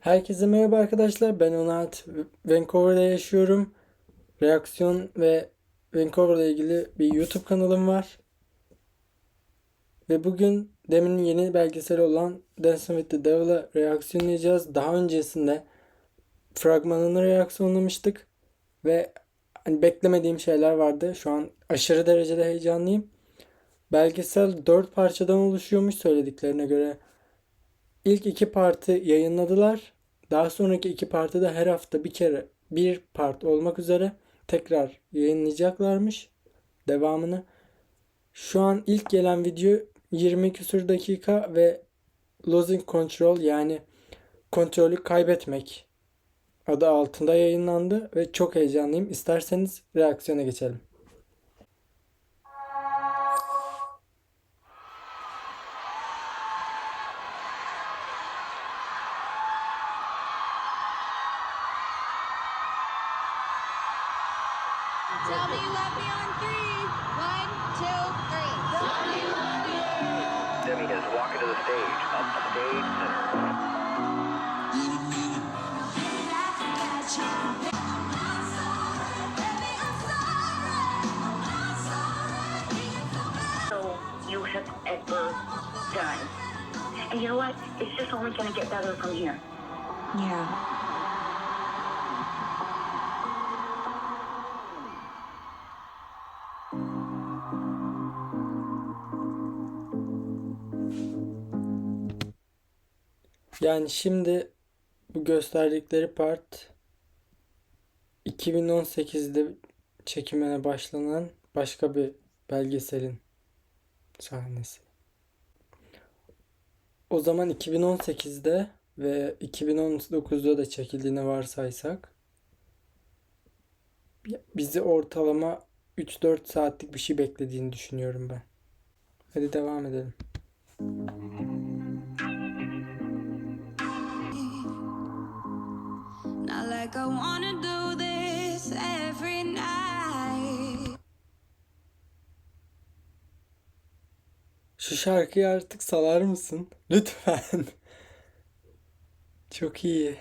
Herkese merhaba arkadaşlar. Ben Onat. Vancouver'da yaşıyorum. Reaksiyon ve Vancouver'la ilgili bir YouTube kanalım var. Ve bugün Demi'nin yeni belgeseli olan Dancing with the Devil'a reaksiyonlayacağız. Daha öncesinde fragmanını reaksiyonlamıştık. Ve hani beklemediğim şeyler vardı. Şu an aşırı derecede heyecanlıyım. Belgesel 4 parçadan oluşuyormuş söylediklerine göre. İlk 2 partı yayınladılar. Daha sonraki 2 partı da her hafta bir kere bir part olmak üzere tekrar yayınlayacaklarmış devamını. Şu an ilk gelen video 20 küsur dakika ve Losing Control, yani kontrolü kaybetmek adı altında yayınlandı ve çok heyecanlıyım. İsterseniz reaksiyona geçelim. Tell me you love me on three. One, two, three. Tell me you love me. Demi is walking to the stage, up the stage center. So you have ever done. And you know what? It's just only going to get better from here. Yeah. Yani şimdi bu gösterdikleri part 2018'de çekimine başlanan başka bir belgeselin sahnesi. O zaman 2018'de ve 2019'da da çekildiğini varsaysak bizi ortalama 3-4 saatlik bir şey beklediğini düşünüyorum ben. Hadi devam edelim. Not like I wanna do this every night. Şu şarkıyı artık salar mısın? Lütfen. Çok iyi.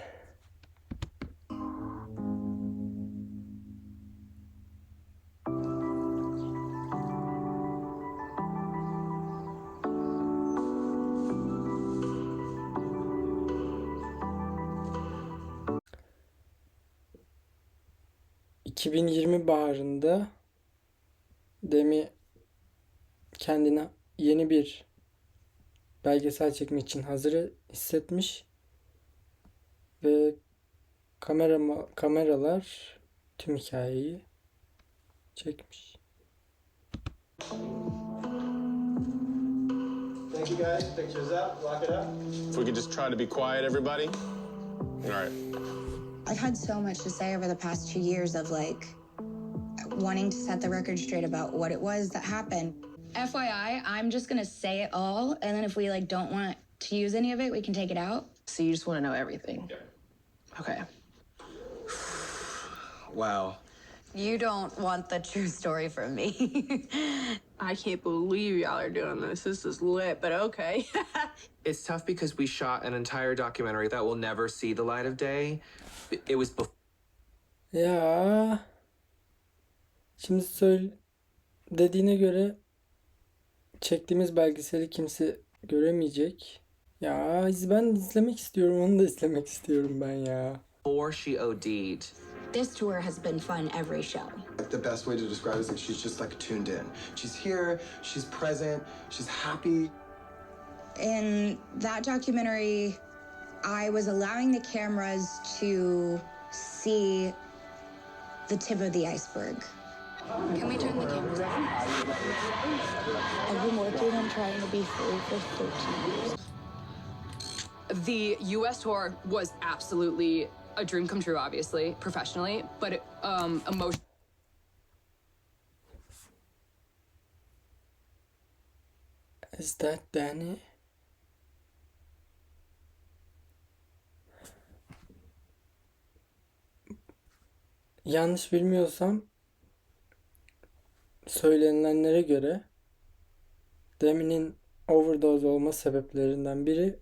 ...2020 baharında Demi kendine yeni bir belgesel çekmek için hazır hissetmiş ve kameralar tüm hikayeyi çekmiş. Thank you guys. Pictures up. Lock it up. If we could just try to be quiet, everybody. All right. I've had so much to say over the past 2 years of wanting to set the record straight about what it was that happened. FYI, I'm just gonna say it all, and then if we don't want to use any of it, we can take it out. So you just want to know everything? Yeah. Okay. Wow. You don't want the true story from me. I can't believe y'all are doing this. This is lit, but okay. It's tough because we shot an entire documentary that will never see the light of day. It was before. Ya şimdi dediğine göre çektiğimiz belgeseli kimse göremeyecek. Ya ben izlemek istiyorum, onu da izlemek istiyorum ben ya. She OD'd. This tour has been fun every show. The best way to describe it is that she's just tuned in. She's here, she's present, she's happy. In that documentary, I was allowing the cameras to see the tip of the iceberg. Can we turn the cameras off? I've been working on trying to be free for 13 years. The U.S. tour was absolutely a dream come true, obviously, professionally, but emotionally. Is that Danny? Yanlış bilmiyorsam söylenilenlere göre Demi'nin overdose olma sebeplerinden biri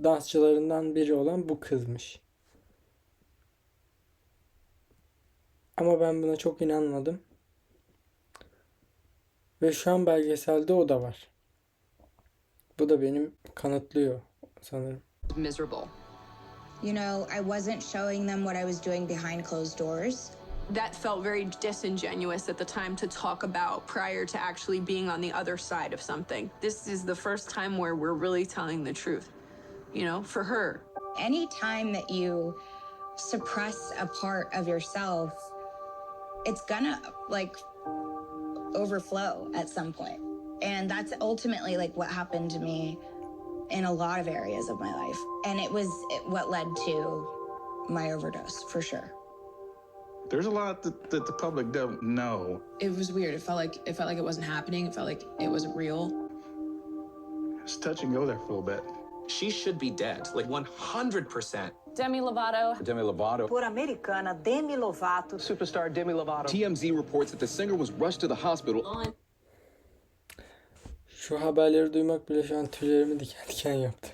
dansçılarından biri olan bu kızmış. Ama ben buna çok inanmadım. Ve şu an belgeselde o da var. Bu da benim kanıtlıyor sanırım. Miserable. You know, I wasn't showing them what I was doing behind closed doors. That felt very disingenuous at the time to talk about prior to actually being on the other side of something. This is the first time where we're really telling the truth, you know, for her. Any time that you suppress a part of yourself, it's gonna like overflow at some point. And that's ultimately like what happened to me in a lot of areas of my life. And it was what led to my overdose, for sure. There's a lot that the public don't know. It was weird. It felt like it wasn't happening. It felt like it wasn't real. It's touch and go there for a little bit. She should be dead, like 100%. Demi Lovato. Demi Lovato. Por americana, Demi Lovato. Superstar Demi Lovato. TMZ reports that the singer was rushed to the hospital. Şu haberleri duymak bile şu an tüylerimi diken diken yaptı.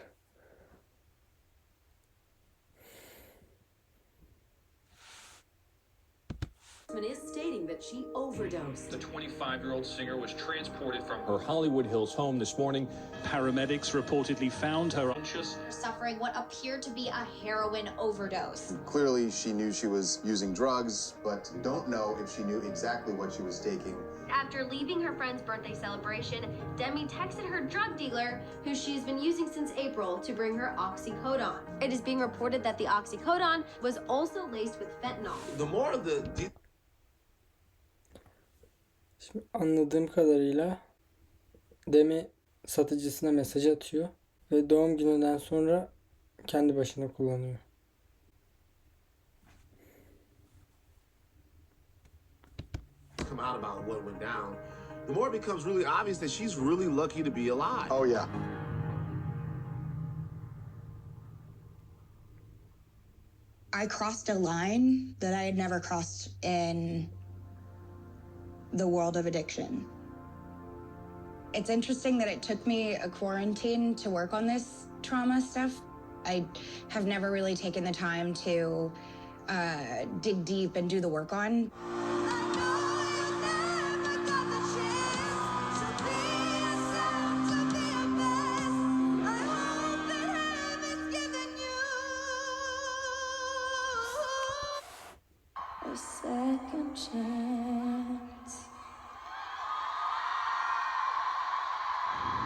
Is stating that she overdosed. The 25-year-old singer was transported from her Hollywood Hills home this morning. Paramedics reportedly found her unconscious, suffering what appeared to be a heroin overdose. Clearly, she knew she was using drugs, but don't know if she knew exactly what she was taking. After leaving her friend's birthday celebration, Demi texted her drug dealer, who she's been using since April, to bring her oxycodone. It is being reported that the oxycodone was also laced with fentanyl. The more the Şimdi anladığım kadarıyla Demi satıcısına mesaj atıyor ve doğum gününden sonra kendi başına kullanıyor. come out about what went down, the more it becomes really obvious that she's really lucky to be alive. Oh yeah. I crossed a line that I had never crossed in the world of addiction. It's interesting that it took me a quarantine to work on this trauma stuff. I have never really taken the time to dig deep and do the work on. A second chance.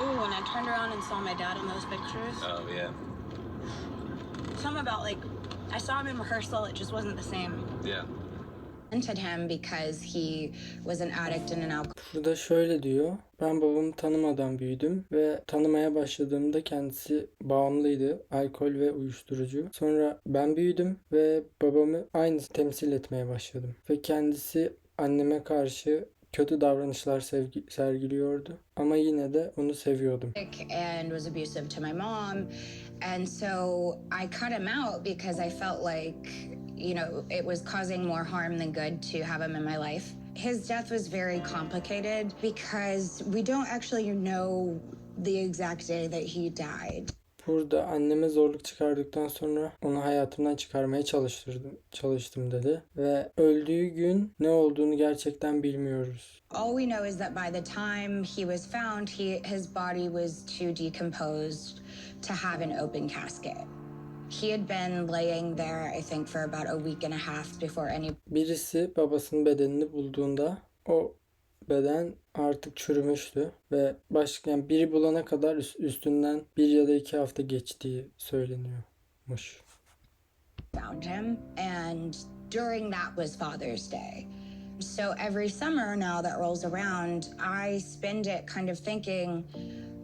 Ooh, when I turned around and saw my dad in those pictures. Oh, yeah. Something about, like, I saw him in rehearsal, it just wasn't the same. Yeah. Entered him because he was an addict and an alcoholic. Burada şöyle diyor. Ben babamı tanımadan büyüdüm ve tanımaya başladığımda kendisi bağımlıydı. Alkol ve uyuşturucu. Sonra ben büyüdüm ve babamı aynı temsil etmeye başladım. Ve kendisi anneme karşı kötü davranışlar sergiliyordu. Ama yine de onu seviyordum. And was abusive to my mom. And so I cut him out because I felt like, you know, it was causing more harm than good to have him in my life. His death was very complicated because we don't actually know the exact day that he died. Burada anneme zorluk çıkardıktan sonra onu hayatımdan çıkarmaya çalıştım dedi. Ve öldüğü gün ne olduğunu gerçekten bilmiyoruz. All we know is that by the time he was found, his body was too decomposed to have an open casket. He had been laying there, I think, for about a week and a half before any... Birisi babasının bedenini bulduğunda o beden artık çürümüştü ve yani biri bulana kadar üstünden 1 ya da 2 hafta geçtiği söyleniyormuş. Found him, and during that was Father's Day. So every summer now that rolls around, I spend it kind of thinking,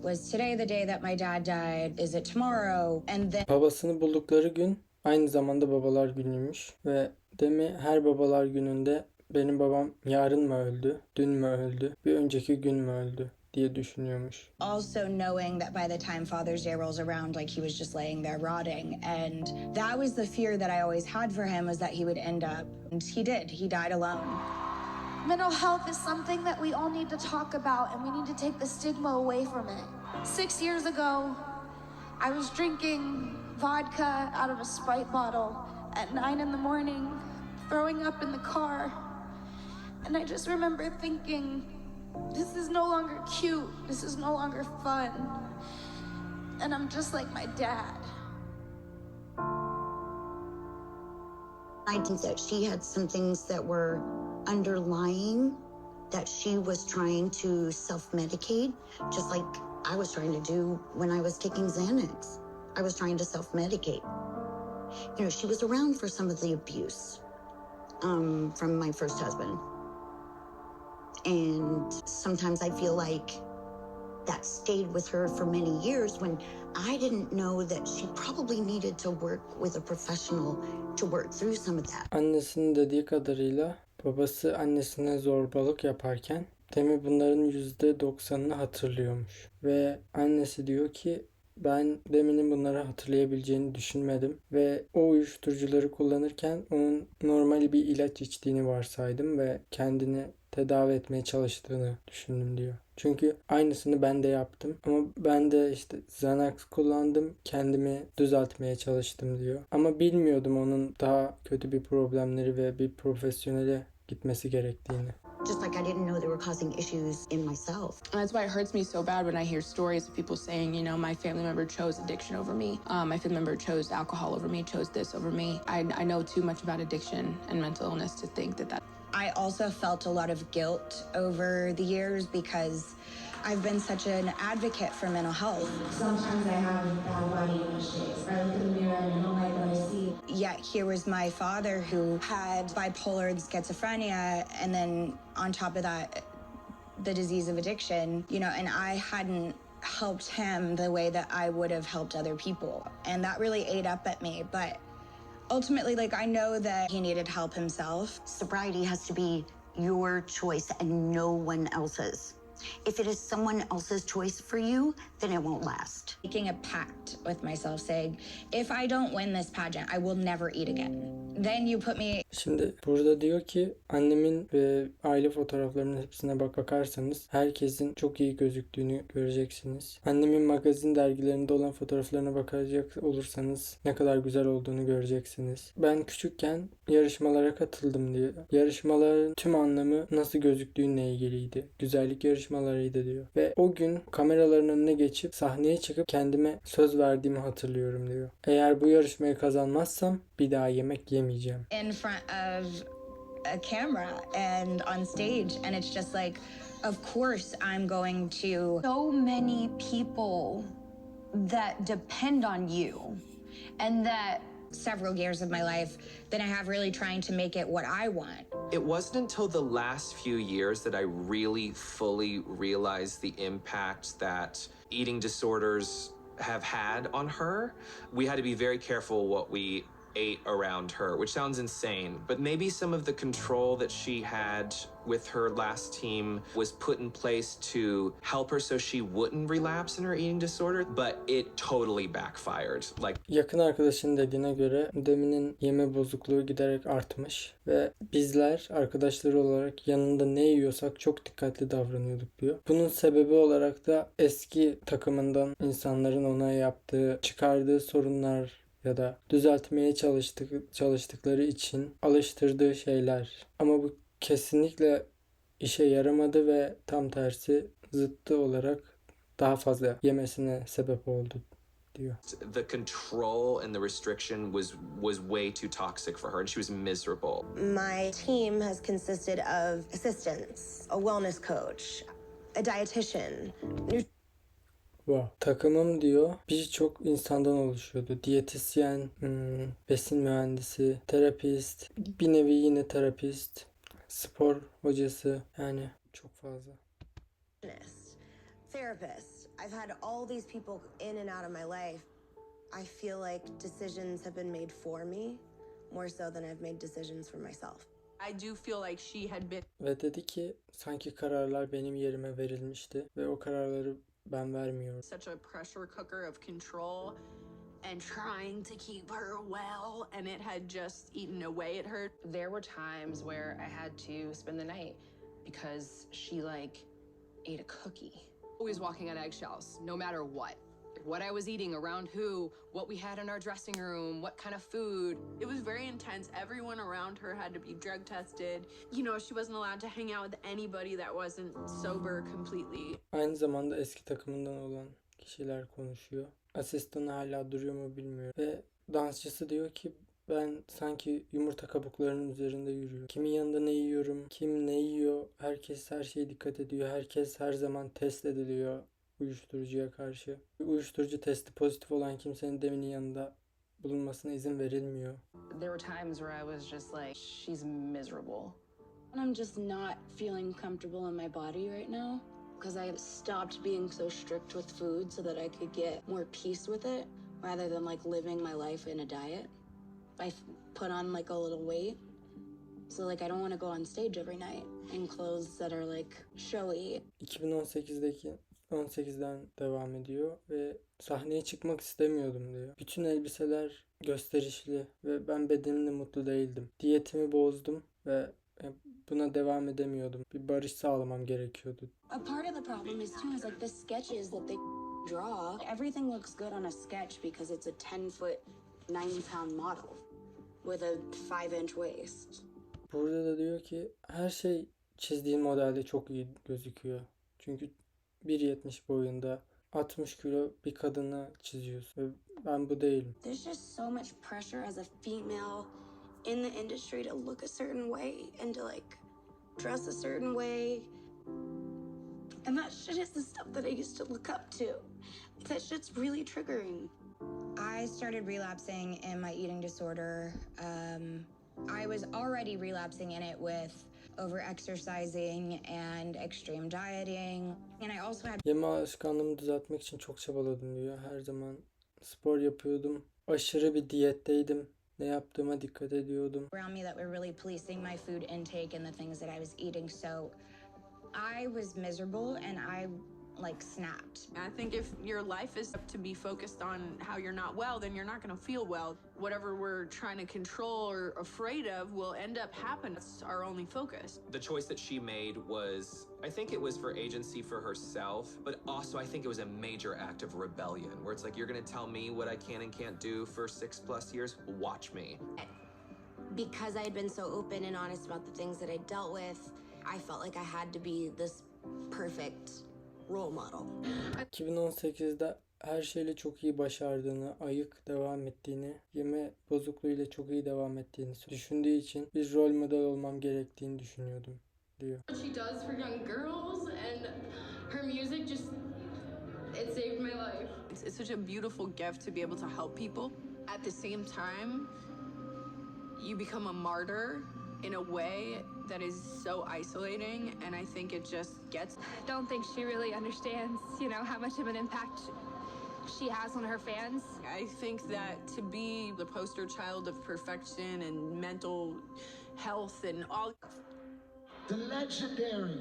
was today the day that my dad died? Is it tomorrow? And then... Babasını buldukları gün aynı zamanda babalar günüymüş ve Demi her babalar gününde benim babam yarın mı öldü, dün mü öldü, bir önceki gün mü öldü diye düşünüyormuş. Also knowing that by the time Father's Day rolls around, like he was just laying there rotting. And that was the fear that I always had for him, was that he would end up, and he did, he died alone. Mental health is something that we all need to talk about, and we need to take the stigma away from it. 6 years ago, I was drinking vodka out of a Sprite bottle at 9 in the morning, throwing up in the car. And I just remember thinking, this is no longer cute, this is no longer fun. And I'm just like my dad. I think that she had some things that were underlying that she was trying to self-medicate, just like I was trying to do when I was taking Xanax. I was trying to self-medicate. You know, she was around for some of the abuse from my first husband. And sometimes I feel like that stayed with her for many years when I didn't know that she probably needed to work with a professional to work through some of that. Annesinin dediği kadarıyla babası annesine zorbalık yaparken Demi bunların %90'ını hatırlıyormuş. Ve annesi diyor ki ben Demi'nin bunları hatırlayabileceğini düşünmedim ve o uyuşturucuları kullanırken onun normal bir ilaç içtiğini varsaydım ve kendini tedavi etmeye çalıştığını düşündüm diyor. Çünkü aynısını ben de yaptım ama ben de işte Xanax kullandım, kendimi düzeltmeye çalıştım diyor. Ama bilmiyordum onun daha kötü bir problemleri ve bir profesyonele gitmesi gerektiğini. Just like I didn't know they were causing issues in myself. And that's why it hurts me so bad when I hear stories of people saying, you know, my family member chose addiction over me. My family member chose alcohol over me, chose this over me. I know too much about addiction and mental illness to think that. I also felt a lot of guilt over the years because I've been such an advocate for mental health. Sometimes I have bad body image days. I look in the mirror and I don't like what I see. Yet here was my father who had bipolar schizophrenia, and then on top of that, the disease of addiction, you know, and I hadn't helped him the way that I would have helped other people. And that really ate up at me, but ultimately, like, I know that he needed help himself. Sobriety has to be your choice and no one else's. If it is someone else's choice for you, then it won't last. Making a pact with myself saying, if I don't win this pageant, I will never eat again. Then you put me... Şimdi burada diyor ki annemin ve aile fotoğraflarının hepsine bakarsanız herkesin çok iyi gözüktüğünü göreceksiniz. Annemin magazin dergilerinde olan fotoğraflarına bakacak olursanız ne kadar güzel olduğunu göreceksiniz. Ben küçükken yarışmalara katıldım diyor. Yarışmaların tüm anlamı nasıl gözüktüğünle ilgiliydi. Güzellik yarışmalarıydı diyor. Ve o gün kameraların önüne geçip sahneye çıkıp kendime söz verdiğimi hatırlıyorum diyor. Eğer bu yarışmayı kazanmazsam bir daha yemek yemeyeceğim. In front of a camera and on stage, and it's just like, of course I'm going to... So many people that depend on you, and that several years of my life that I have really trying to make it what I want. It wasn't until the last few years that I really fully realized the impact that eating disorders have had on her. We had to be very careful what we ate around her, which sounds insane, but maybe some of the control that she had with her last team was put in place to help her so she wouldn't relapse in her eating disorder, but it totally backfired. Like, yakın arkadaşın dediğine göre Demi'nin yeme bozukluğu giderek artmış ve bizler arkadaşları olarak yanında ne yiyorsak çok dikkatli davranıyorduk diyor. Bunun sebebi olarak da eski takımından insanların ona çıkardığı sorunlar ya da düzeltmeye çalıştıkları için alıştırdığı şeyler. Ama bu kesinlikle işe yaramadı ve tam tersi zıttı olarak daha fazla yemesine sebep oldu diyor. The control and the restriction was way too toxic for her and she was miserable. My team has consisted of assistants, a wellness coach, a dietitian, Wow. Takımım diyor birçok insandan oluşuyordu. Diyetisyen, besin mühendisi, terapist, bir nevi yine terapist, spor hocası, yani çok fazla. Therapist. I've had all these people in and out of my life. I feel like decisions have been made for me more so than I've made decisions for myself. I do feel like she had been... Ve dedi ki sanki kararlar benim yerime verilmişti ve o kararları ben vermiyorum. Such a pressure cooker of control and trying to keep her well, and it had just eaten away at her. There were times where I had to spend the night because she ate a cookie. Always walking on eggshells, no matter what. What I was eating, around who, what we had in our dressing room, what kind of food. It was very intense. Everyone around her had to be drug tested. You know, she wasn't allowed to hang out with anybody that wasn't sober completely. Aynı zamanda eski takımından olan kişiler konuşuyor. Asistanı hala duruyor mu bilmiyorum. Ve dansçısı diyor ki ben sanki yumurta kabuklarının üzerinde yürüyorum. Kimin yanında ne yiyorum, kim ne yiyor, herkes her şeye dikkat ediyor. Herkes her zaman test ediliyor uyuşturucuya karşı. Uyuşturucu testi pozitif olan kimsenin Demi'nin yanında bulunmasına izin verilmiyor. There were times where I was just like, she's miserable. I'm just not feeling comfortable in my body right now because I stopped being so strict with food so that I could get more peace with it rather than like living my life in a diet. I put on like a little weight. So like I don't want to go on stage every night in clothes that are like showy. 2018'den devam ediyor ve sahneye çıkmak istemiyordum diyor. Bütün elbiseler gösterişli ve ben bedenimle mutlu değildim. Diyetimi bozdum ve buna devam edemiyordum. Bir barış sağlamam gerekiyordu. A part of the problem is too is like the sketches that they draw. Everything looks good on a sketch because it's a 10-foot, 90-pound model with a 5-inch waist. Burada da diyor ki her şey çizdiğin modelde çok iyi gözüküyor. Çünkü 1.70 boyunda 60 kilo bir kadını çiziyorsun. Ve ben bu değilim. There's just so much pressure as a female in the industry to look a certain way and to like dress a certain way. And that shit is the stuff that I used to look up to. That shit's really triggering. I started relapsing in my eating disorder. I was already relapsing in it with over-exercising and extreme dieting. And I also had... Yeme alışkanlığımı düzeltmek için çok çabaladım diyor. Her zaman spor yapıyordum. Aşırı bir diyetteydim. Ne yaptığıma dikkat ediyordum. Around me that were really policing my food intake and the things that I was eating. So I was miserable and I like snapped. I think if your life is to be focused on how you're not well, then you're not going to feel well. Whatever we're trying to control or afraid of will end up happening. It's our only focus. The choice that she made was, I think it was for agency for herself, but also I think it was a major act of rebellion, where it's like, you're going to tell me what I can and can't do for 6+ years? Watch me. Because I had been so open and honest about the things that I dealt with, I felt like I had to be this perfect role model. 2018'de her şeyle çok iyi başardığını, ayık devam ettiğini, yeme bozukluğuyla çok iyi devam ettiğini düşündüğü için bir rol model olmam gerektiğini düşünüyordum diyor. What she does for young girls and her music just, it saved my life. It's such a beautiful gift to be able to help people. At the same time, you become a martyr in a way that is so isolating, and I think it just gets... Don't think she really understands, you know, how much of an impact she has on her fans. I think that to be the poster child of perfection and mental health and all... The legendary,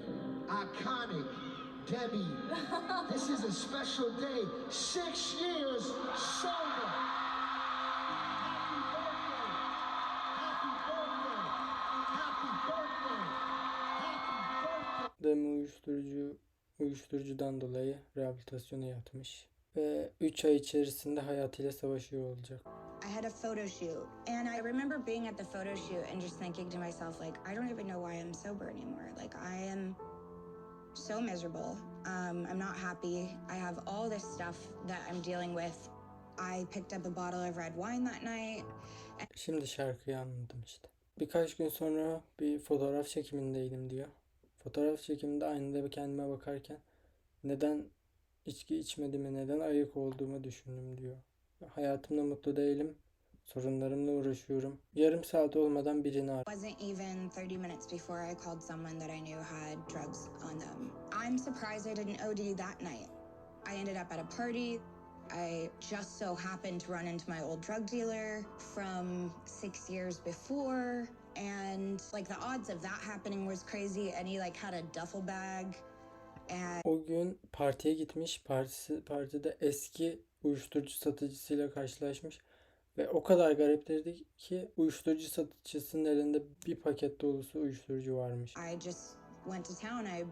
iconic Demi. This is a special day. 6 years sober. Demi uyuşturucudan dolayı rehabilitasyona yatmış ve 3 ay içerisinde hayatıyla savaşıyor olacak. I had a photo shoot and I remember being at the photo shoot and just thinking to myself like I don't even know why I'm sober anymore. Like I am so miserable. I'm not happy. I have all this stuff that I'm dealing with. I picked up a bottle of red wine that night. Şimdi şarkıyı anladım işte. Birkaç gün sonra bir fotoğraf çekimindeydim diyor. Fotoğraf çekiminde aynada kendime bakarken neden içki içmediğimi, neden ayık olduğumu düşündüm diyor. Hayatımda mutlu değilim. Sorunlarımla uğraşıyorum. Yarım saat olmadan birini aradım. Wasn't even 30 minutes before I called someone that I knew had drugs on them. I'm surprised I didn't OD that night. I ended up at a party. I just so happened to run into my old drug dealer from 6 years before. And like the odds of that happening was crazy. And he like had a duffel bag. And O gün partiye gitmiş. Partide eski uyuşturucu satıcısıyla karşılaşmış. Ve o kadar gariptirdi ki uyuşturucu satıcısının elinde bir paket dolusu uyuşturucu varmış. I just went to town. I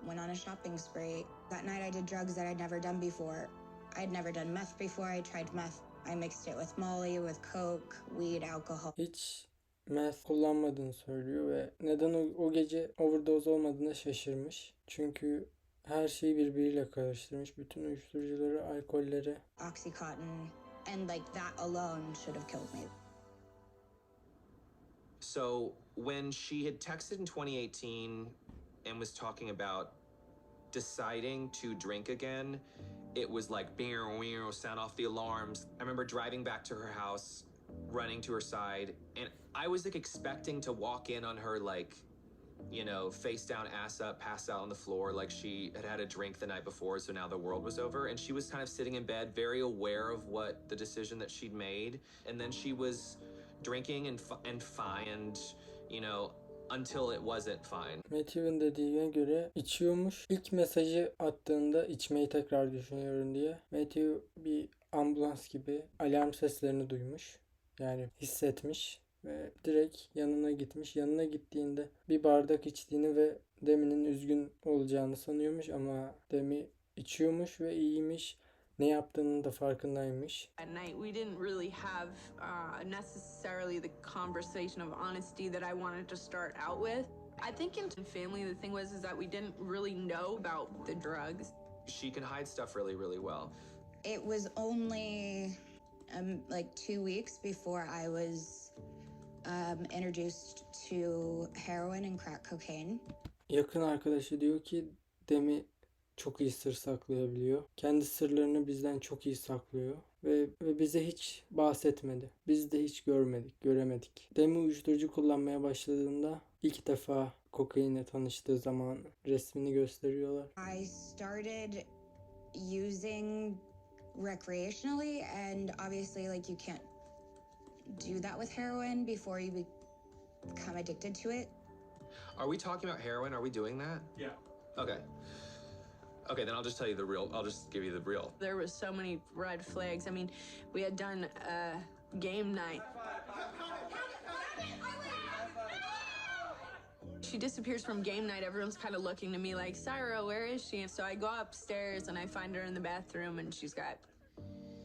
went on a shopping spree. That night I did drugs that I'd never done before. I'd never done meth before. I tried meth. I mixed it with Molly, with Coke, weed, alcohol. Hiç meth kullanmadığını söylüyor ve neden o gece overdose olmadığına şaşırmış. Çünkü her şeyi birbiriyle karıştırmış. Bütün uyuşturucuları, alkolleri. Oxycontin, and like that alone should have killed me. So when she had texted in 2018 and was talking about deciding to drink again, it was like sound off the alarms. I remember driving back to her house, running to her side, and I was like expecting to walk in on her like, you know, face down, ass up, passed out on the floor like she had had a drink the night before, so now the world was over. And she was kind of sitting in bed, very aware of what the decision that she'd made. And then she was drinking and fine, and, you know, until it wasn't fine. Matthew'in dediğine göre içiyormuş. İlk mesajı attığında içmeyi tekrar düşünüyorum diye. Matthew bir ambulans gibi alarm seslerini duymuş. Yani hissetmiş ve direkt yanına gitmiş. Yanına gittiğinde bir bardak içtiğini ve Demi'nin üzgün olacağını sanıyormuş ama Demi içiyormuş ve iyiymiş. Ne yaptığının da farkındaymış. At night, we didn't really have necessarily the conversation of honesty that I wanted to start out with. I think in family, the thing was is that we didn't really know about the drugs. She can hide stuff really, really well. It was only like 2 weeks before I was introduced to heroin and crack cocaine. Yakın arkadaşı diyor ki Demi çok iyi sır saklayabiliyor. Kendi sırlarını bizden çok iyi saklıyor. Ve bize hiç bahsetmedi. Biz de hiç göremedik. Demi uyuşturucu kullanmaya başladığında ilk defa kokainle tanıştığı zaman resmini gösteriyorlar. I started using recreationally, and obviously like you can't do that with heroin before you become addicted to it. Are we talking about heroin? Are we doing that? Yeah. Okay. Okay, then I'll just tell you the real. I'll just give you the real. There was so many red flags. I mean, we had done a game night. She disappears from game night. Everyone's kind of looking to me like, Syra, where is she? And so I go upstairs and I find her in the bathroom, and she's got,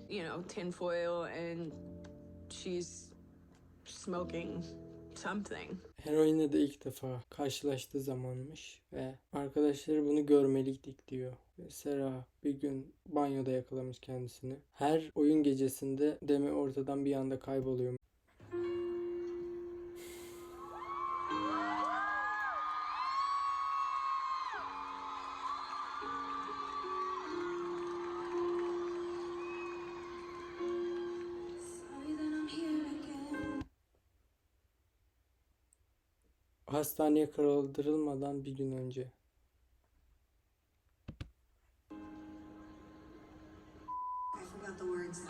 you know, tinfoil, and she's smoking something. Heroinle de ilk defa karşılaştığı zamanmış ve arkadaşları bunu görmeliydik diyor. Ve Sera bir gün banyoda yakalamış kendisini. Her oyun gecesinde Demi ortadan bir anda kayboluyor. Hastaneye kaldırılmadan bir gün önce. I forgot the words.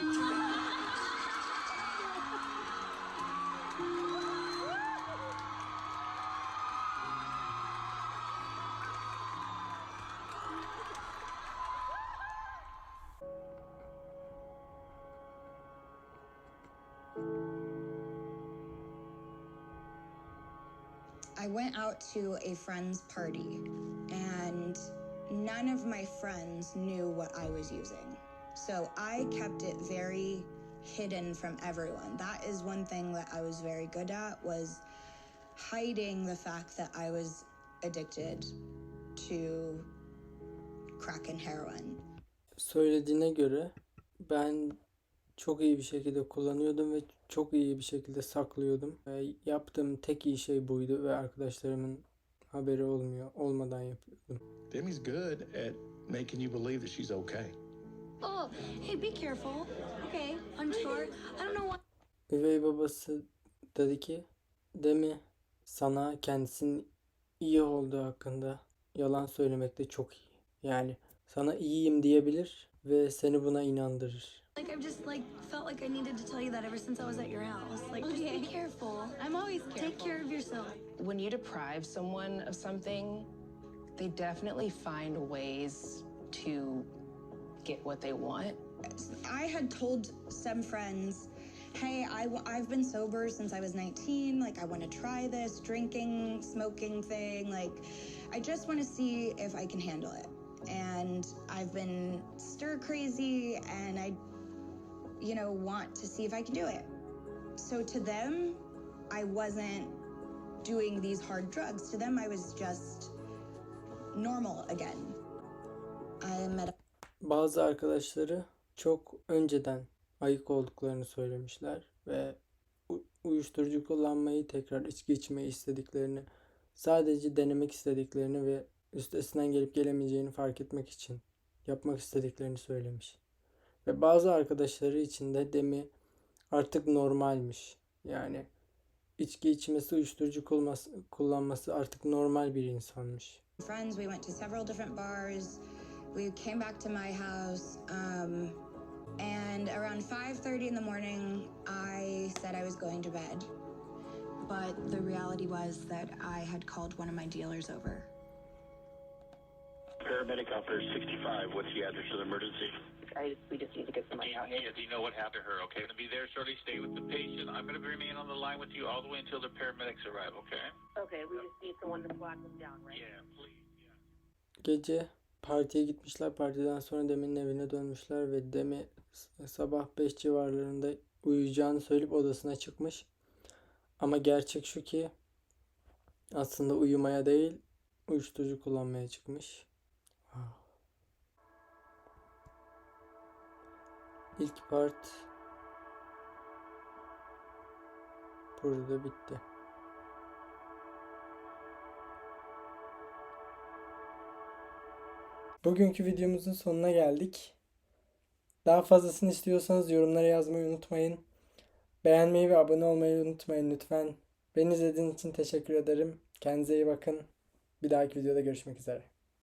I went out to a friend's party, and none of my friends knew what I was using. So I kept it very hidden from everyone. That is one thing that I was very good at, was hiding the fact that I was addicted to crack and heroin. Söylediğine göre ben çok iyi bir şekilde kullanıyordum ve çok iyi bir şekilde saklıyordum. Yaptığım tek iyi şey buydu ve arkadaşlarımın haberi olmadan yapıyordum. Demi's good at making you believe that she's okay. Oh, hey, be careful. Okay, unsure. I don't know what. Üvey babası dedi ki Demi sana kendisinin iyi olduğu hakkında yalan söylemekte çok iyi. Yani sana iyiyim diyebilir ve seni buna inandırır. Like I've just felt like I needed to tell you that ever since I was at your house. Like just be careful. I'm always careful. Take care of yourself. When you deprive someone of something, they definitely find ways to get what they want. I had told some friends, hey, I've been sober since I was 19. Like, I want to try this drinking, smoking thing. Like, I just want to see if I can handle it. and I've been stir crazy and I, want to see if I can do it. So to them, I wasn't doing these hard drugs. To them, I was just normal again. I met Bazı arkadaşları çok önceden ayık olduklarını söylemişler ve uyuşturucu kullanmayı, tekrar içki içmeyi istediklerini, sadece denemek istediklerini ve üstesinden gelip gelemeyeceğini fark etmek için yapmak istediklerini söylemiş. Ve bazı arkadaşları için de Demi artık normalmiş. Yani içki içmesi, uyuşturucu kullanması artık normal bir insanmış. friends, we went to several different bars. We came back to my house, and around 5:30 in the morning, I said I was going to bed. But the reality was that I had called one of my dealers over. Paramedic out there, 65. What's the address of the emergency? We just need to get somebody out here. Do you know what happened to her? Okay, I'm going to be there shortly. Stay with the patient. I'm going to remain on the line with you all the way until the paramedics arrive, okay? Okay, we just need someone to flag them down, right? Yeah, please. Gece partiye gitmişler. Partiden sonra Demi'nin evine dönmüşler ve Demi sabah 5 civarlarında uyuyacağını söyleyip odasına çıkmış. Ama gerçek şu ki aslında uyumaya değil, uyuşturucu kullanmaya çıkmış. İlk part burada bitti. Bugünkü videomuzun sonuna geldik. Daha fazlasını istiyorsanız yorumlara yazmayı unutmayın. Beğenmeyi ve abone olmayı unutmayın lütfen. Beni izlediğiniz için teşekkür ederim. Kendinize iyi bakın. Bir dahaki videoda görüşmek üzere.